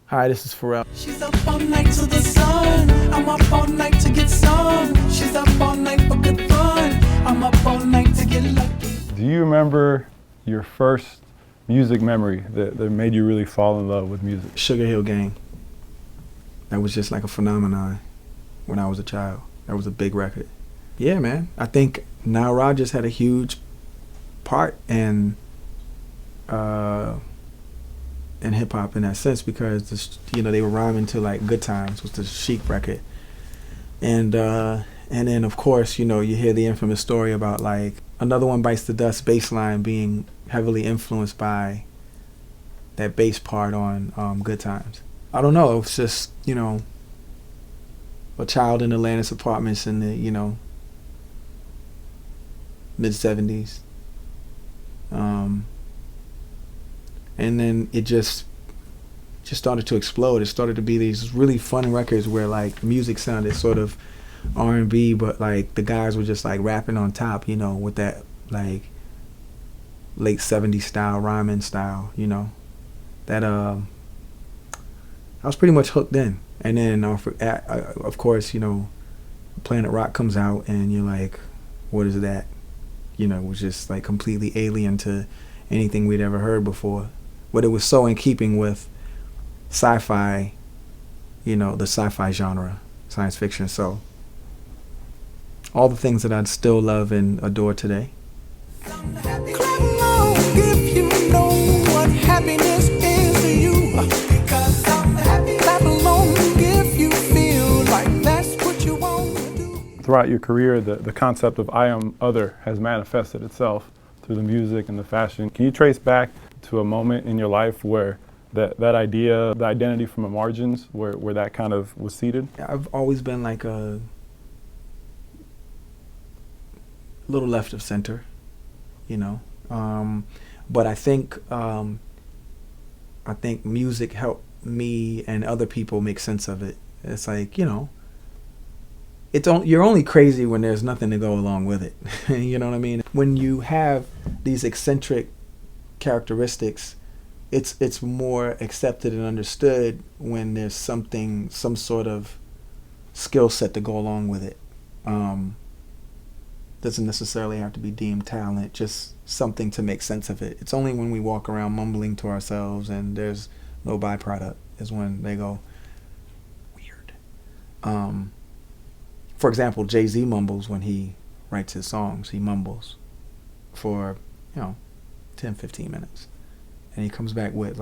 Hi, this is Pharrell. She's up all night to the sun. I'm up all night to get some. She's up all night for good fun. I'm up all night to get lucky. Do you remember your first music memory that made you really fall in love with music? Sugar Hill Gang. That was just like a phenomenon when I was a child. That was a big record. Yeah, man. I think n.e.r.d just had a huge part in hip hop in that sense, because they were rhyming to like Good Times was the Chic record, and then of course you hear the infamous story about like Another One Bites the Dust bass line being heavily influenced by that bass part on Good Times. I don't know, it's just a child in Atlantis apartments in the mid-70s. And then it just started to explode. It started to be these really fun records where like music sounded sort of R&B, but like the guys were just like rapping on top, with that like late 70s style, rhyming style, that I was pretty much hooked in. And then of course, Planet Rock comes out and you're like, what is that? It was just like completely alien to anything we'd ever heard before. But it was so in keeping with sci-fi, the sci-fi genre, science fiction. So all the things that I'd still love and adore today. Clap along if you know what happiness is to you. Because I'm happy. Clap along if you feel like that's what you want to do. Throughout your career, the concept of I am other has manifested itself through the music and the fashion. Can you trace back to a moment in your life where that idea, the identity from the margins, where that kind of was seated? I've always been like a little left of center, but I think music helped me and other people make sense of it. It's like, you're only crazy when there's nothing to go along with it. You know what I mean? When you have these eccentric characteristics, it's more accepted and understood when there's some sort of skill set to go along with it. Doesn't necessarily have to be deemed talent, just something to make sense of it. It's only when we walk around mumbling to ourselves and there's no byproduct is when they go weird. For example, Jay-Z mumbles when he writes his songs. He mumbles for 10-15 minutes, and he comes back with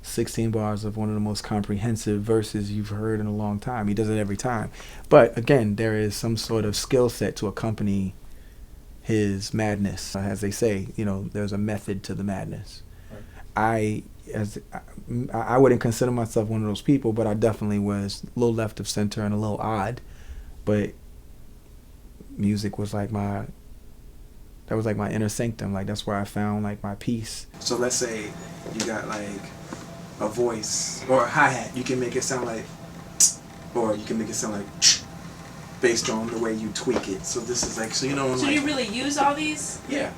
16 bars of one of the most comprehensive verses you've heard in a long time. He does it every time, but again, there is some sort of skill set to accompany his madness. As they say, there's a method to the madness. Right. I wouldn't consider myself one of those people, but I definitely was a little left of center and a little odd, but music was like my inner sanctum. Like that's where I found like my peace. So let's say you got like a voice or a hi-hat, you can make it sound like, or you can make it sound like based on the way you tweak it. So this is like, So you really use all these? Yeah,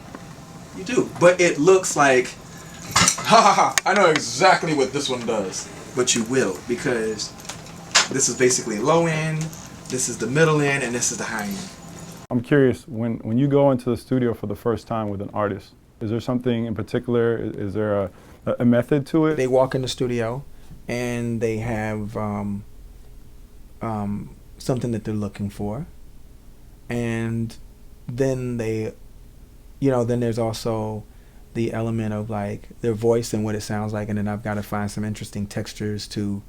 you do. But it looks like, I know exactly what this one does. But you will, because this is basically low end, this is the middle end, and this is the high end. I'm curious, when you go into the studio for the first time with an artist, is there something in particular? Is there a method to it? They walk in the studio and they have something that they're looking for, and then then there's also the element of like their voice and what it sounds like, and then I've got to find some interesting textures to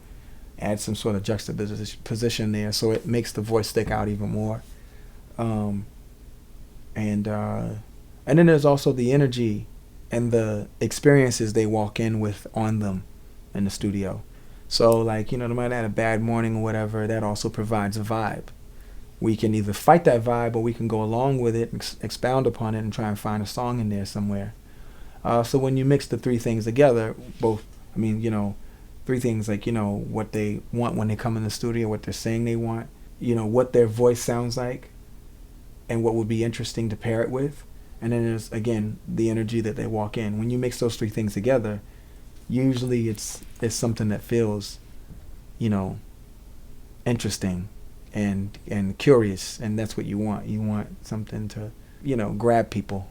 add some sort of juxtaposition there so it makes the voice stick out even more. And then there's also the energy and the experiences they walk in with on them in the studio. So like, no matter had a bad morning or whatever, that also provides a vibe. We can either fight that vibe or we can go along with it, expound upon it, and try and find a song in there somewhere. So when you mix the three things together, three things like, what they want when they come in the studio, what they're saying they want, what their voice sounds like, and what would be interesting to pair it with. And then there's, again, the energy that they walk in. When you mix those three things together, usually it's something that feels, you know, interesting and curious, and that's what you want. You want something to, you know, grab people.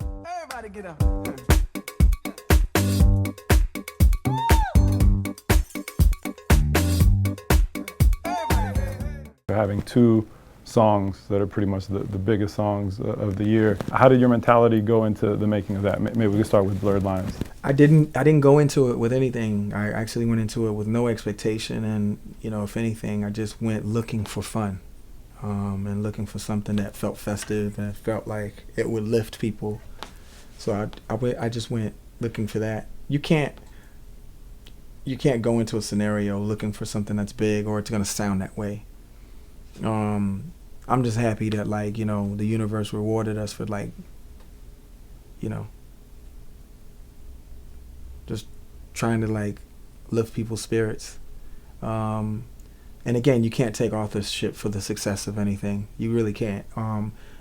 Everybody get up. Having two songs that are pretty much the biggest songs of the year. How did your mentality go into the making of that? Maybe we can start with Blurred Lines. I didn't go into it with anything. I actually went into it with no expectation, and you know, if anything, I just went looking for fun, and looking for something that felt festive and felt like it would lift people. So I just went looking for that. You can't go into a scenario looking for something that's big or it's gonna sound that way. I'm just happy that, like, you know, the universe rewarded us for, like, you know, just trying to, like, lift people's spirits. And again, you can't take authorship for the success of anything. You really can't.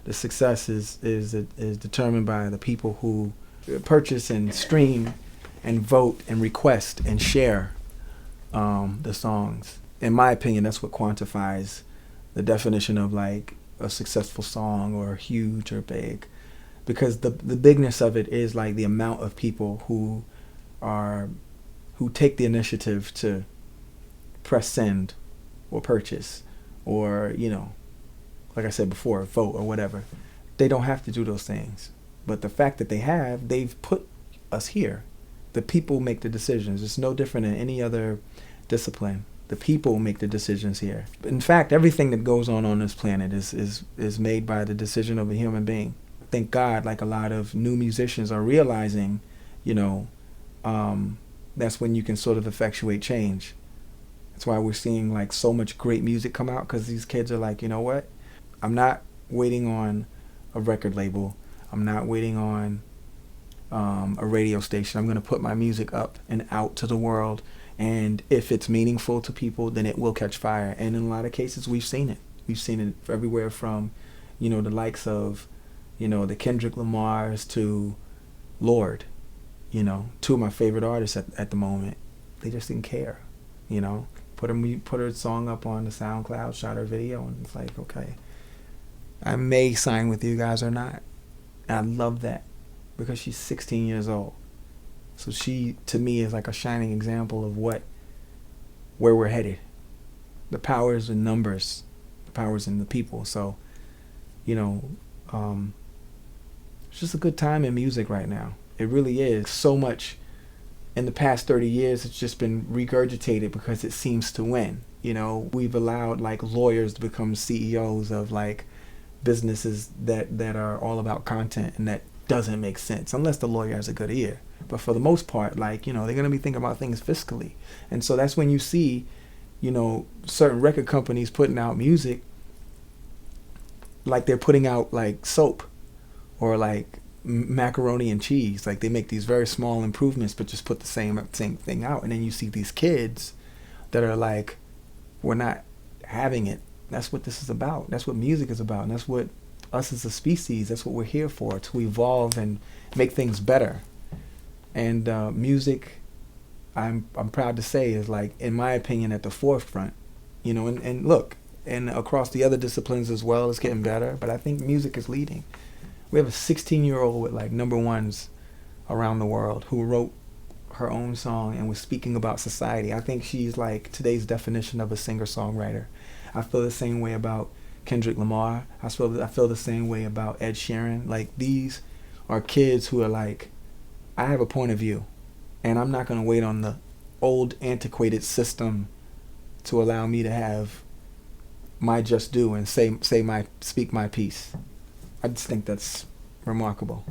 The success is determined by the people who purchase and stream and vote and request and share the songs. In my opinion, that's what quantifies the definition of, like, a successful song or huge or big, because the bigness of it is like the amount of people who take the initiative to press send or purchase or, you know, like I said before, vote or whatever. They don't have to do those things, but the fact that they've put us here. The people make the decisions. It's no different than any other discipline. The people make the decisions here. In fact, everything that goes on this planet is made by the decision of a human being. Thank God, like a lot of new musicians are realizing, you know, that's when you can sort of effectuate change. That's why we're seeing, like, so much great music come out, because these kids are like, you know what? I'm not waiting on a record label. I'm not waiting on a radio station. I'm going to put my music up and out to the world. And if it's meaningful to people, then it will catch fire. And in a lot of cases, we've seen it. We've seen it everywhere from, you know, the likes of, you know, the Kendrick Lamars to Lorde, you know, two of my favorite artists at the moment. They just didn't care, you know. Put her song up on the SoundCloud, shot her video, and it's like, okay, I may sign with you guys or not. And I love that, because she's 16 years old. So she, to me, is like a shining example of where we're headed. The power is in numbers. The power is in the people. So, you know, it's just a good time in music right now. It really is. So much in the past 30 years, it's just been regurgitated because it seems to win. You know, we've allowed, like, lawyers to become CEOs of, like, businesses that are all about content, and that doesn't make sense unless the lawyer has a good ear. But for the most part, like, you know, they're going to be thinking about things fiscally. And so that's when you see, you know, certain record companies putting out music like they're putting out, like, soap or, like, macaroni and cheese. Like, they make these very small improvements but just put the same thing out. And then you see these kids that are like, we're not having it. That's what this is about. That's what music is about. And that's what us as a species, that's what we're here for, to evolve and make things better. And music, I'm proud to say, is, like, in my opinion, at the forefront. You know, and look, and across the other disciplines as well, it's getting better. But I think music is leading. We have a 16-year-old with, like, #1s around the world who wrote her own song and was speaking about society. I think she's, like, today's definition of a singer-songwriter. I feel the same way about Kendrick Lamar. I feel the same way about Ed Sheeran. Like, these are kids who are like, I have a point of view, and I'm not going to wait on the old antiquated system to allow me to have my just due and speak my piece. I just think that's remarkable.